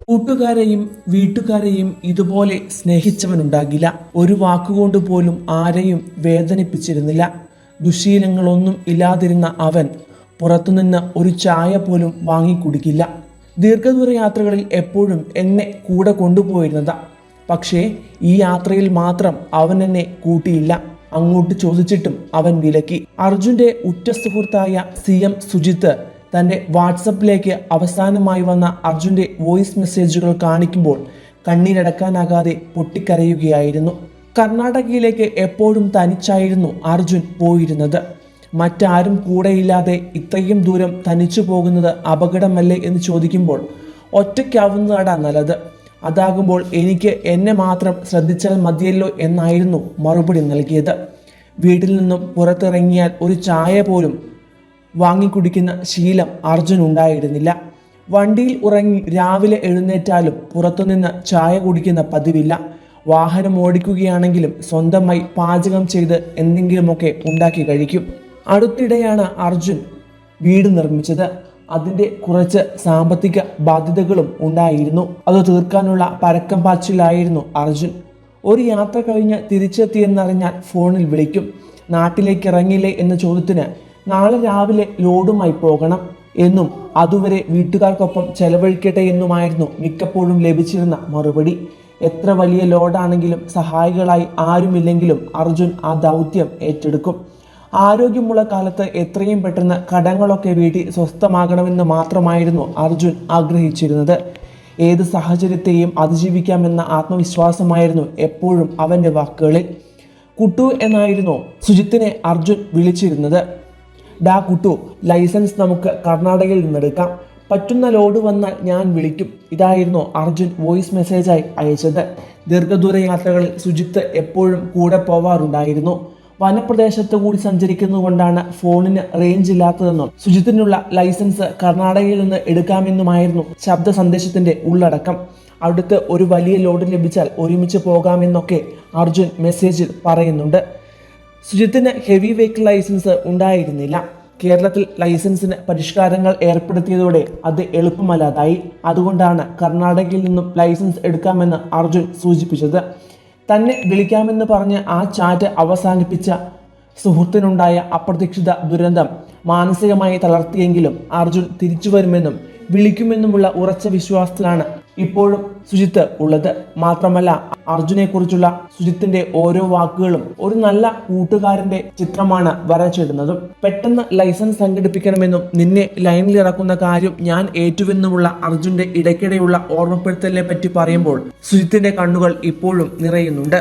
കൂട്ടുകാരെയും വീട്ടുകാരെയും ഇതുപോലെ സ്നേഹിച്ചവനുണ്ടാകില്ല. ഒരു വാക്കുകൊണ്ട് പോലും ആരെയും വേദനിപ്പിച്ചിരുന്നില്ല. ദുശീലങ്ങളൊന്നും ഇല്ലാതിരുന്ന അവൻ പുറത്തുനിന്ന് ഒരു ചായ പോലും വാങ്ങിക്കുടിക്കില്ല. ദീർഘദൂര യാത്രകളിൽ എപ്പോഴും എന്നെ കൂടെ കൊണ്ടുപോയിരുന്നതാ. പക്ഷേ ഈ യാത്രയിൽ മാത്രം അവൻ എന്നെ കൂട്ടിയില്ല. അങ്ങോട്ട് ചോദിച്ചിട്ടും അവൻ വിലക്കി. അർജുന്റെ ഉറ്റ സുഹൃത്തായ CM സുജിത്ത് തൻ്റെ വാട്സപ്പിലേക്ക് അവസാനമായി വന്ന അർജുന്റെ വോയിസ് മെസ്സേജുകൾ കാണിക്കുമ്പോൾ കണ്ണീരടക്കാനാകാതെ പൊട്ടിക്കരയുകയായിരുന്നു. കർണാടകയിലേക്ക് എപ്പോഴും തനിച്ചായിരുന്നു അർജുൻ പോയിരുന്നത്. മറ്റാരും കൂടെയില്ലാതെ ഇത്രയും ദൂരം തനിച്ചു പോകുന്നത് അപകടമല്ലേ എന്ന് ചോദിക്കുമ്പോൾ ഒറ്റയ്ക്കാവുന്നതാണ് നല്ലത്. അതാകുമ്പോൾ എനിക്ക് എന്നെ മാത്രം ശ്രദ്ധിച്ചാൽ മതിയല്ലോ എന്നായിരുന്നു മറുപടി നൽകിയത്. വീട്ടിൽ നിന്നും പുറത്തിറങ്ങിയാൽ ഒരു ചായ പോലും വാങ്ങിക്കുടിക്കുന്ന ശീലം അർജുൻ ഉണ്ടായിരുന്നില്ല. വണ്ടിയിൽ ഉറങ്ങി രാവിലെ എഴുന്നേറ്റാലും പുറത്തുനിന്ന് ചായ കുടിക്കുന്ന പതിവില്ല. വാഹനം ഓടിക്കുകയാണെങ്കിലും സ്വന്തമായി പാചകം ചെയ്ത് എന്തെങ്കിലുമൊക്കെ ഉണ്ടാക്കി കഴിക്കും. അടുത്തിടെയാണ് അർജുൻ വീട് നിർമ്മിച്ചത്. അതിൻ്റെ കുറച്ച് സാമ്പത്തിക ബാധ്യതകളും ഉണ്ടായിരുന്നു. അത് തീർക്കാനുള്ള പരക്കം പാച്ചിലായിരുന്നു അർജുൻ. ഒരു യാത്ര കഴിഞ്ഞ് തിരിച്ചെത്തിയെന്നറിഞ്ഞാൽ ഫോണിൽ വിളിക്കും. നാട്ടിലേക്ക് ഇറങ്ങില്ലേ എന്ന ചോദ്യത്തിന് നാളെ രാവിലെ ലോഡുമായി പോകണം എന്നും അതുവരെ വീട്ടുകാർക്കൊപ്പം ചെലവഴിക്കട്ടെ എന്നുമായിരുന്നു മിക്കപ്പോഴും ലഭിച്ചിരുന്ന മറുപടി. എത്ര വലിയ ലോഡാണെങ്കിലും സഹായികളായി ആരുമില്ലെങ്കിലും അർജുൻ ആ ദൗത്യം ഏറ്റെടുക്കും. ആരോഗ്യമുള്ള കാലത്ത് എത്രയും പെട്ടെന്ന് കടങ്ങളൊക്കെ വീട്ടി സ്വസ്ഥമാകണമെന്ന് മാത്രമായിരുന്നു അർജുൻ ആഗ്രഹിച്ചിരുന്നത്. ഏത് സാഹചര്യത്തെയും അതിജീവിക്കാമെന്ന ആത്മവിശ്വാസമായിരുന്നു എപ്പോഴും അവൻ്റെ വാക്കുകളിൽ. കുട്ടു എന്നായിരുന്നു സുജിത്തിനെ അർജുൻ വിളിച്ചിരുന്നത്. ഡാ കുട്ടു, ലൈസൻസ് നമുക്ക് കർണാടകയിൽ നിന്നെടുക്കാം. പറ്റുന്ന ലോഡ് വന്നാൽ ഞാൻ വിളിക്കും. ഇതായിരുന്നു അർജുൻ വോയിസ് മെസ്സേജായി അയച്ചത്. ദീർഘദൂര യാത്രകളിൽ സുജിത്ത് എപ്പോഴും കൂടെ പോവാറുണ്ടായിരുന്നു. വനപ്രദേശത്ത് കൂടി സഞ്ചരിക്കുന്നതുകൊണ്ടാണ് ഫോണിന് റേഞ്ച് ഇല്ലാത്തതെന്നും സുജിത്തിനുള്ള ലൈസൻസ് കർണാടകയിൽ നിന്ന് എടുക്കാമെന്നുമായിരുന്നു ശബ്ദ സന്ദേശത്തിന്റെ ഉള്ളടക്കം. അടുത്ത് ഒരു വലിയ ലോഡ് ലഭിച്ചാൽ ഒരുമിച്ച് പോകാമെന്നൊക്കെ അർജുൻ മെസ്സേജിൽ പറയുന്നുണ്ട്. സുജിത്തിന് ഹെവി വെഹിക്കിൾ ലൈസൻസ് ഉണ്ടായിരുന്നില്ല. കേരളത്തിൽ ലൈസൻസിന് പരിഷ്കാരങ്ങൾ ഏർപ്പെടുത്തിയതോടെ അത് എളുപ്പമല്ലാതായി. അതുകൊണ്ടാണ് കർണാടകയിൽ നിന്നും ലൈസൻസ് എടുക്കാമെന്ന് അർജുൻ സൂചിപ്പിച്ചത്. തന്നെ വിളിക്കാമെന്ന് പറഞ്ഞ് ആ ചാറ്റ് അവസാനിപ്പിച്ച സുഹൃത്തിനുണ്ടായ അപ്രതീക്ഷിത ദുരന്തം മാനസികമായി തളർത്തിയെങ്കിലും അർജുൻ തിരിച്ചു വരുമെന്നും വിളിക്കുമെന്നുമുള്ള ഉറച്ച വിശ്വാസത്തിലാണ് ഇപ്പോഴും സുജിത്ത് ഉള്ളത്. മാത്രമല്ല, അർജുനെ കുറിച്ചുള്ള സുജിത്തിന്റെ ഓരോ വാക്കുകളും ഒരു നല്ല കൂട്ടുകാരന്റെ ചിത്രമാണ് വരച്ചിടുന്നതും. പെട്ടെന്ന് ലൈസൻസ് സംഘടിപ്പിക്കണമെന്നും നിന്നെ ലൈനിൽ ഇറക്കുന്ന കാര്യം ഞാൻ ഏറ്റുവെന്നുമുള്ള അർജുന്റെ ഇടയ്ക്കിടെയുള്ള ഓർമ്മപ്പെടുത്തലിനെ പറ്റി പറയുമ്പോൾ സുജിത്തിന്റെ കണ്ണുകൾ ഇപ്പോഴും നിറയുന്നുണ്ട്.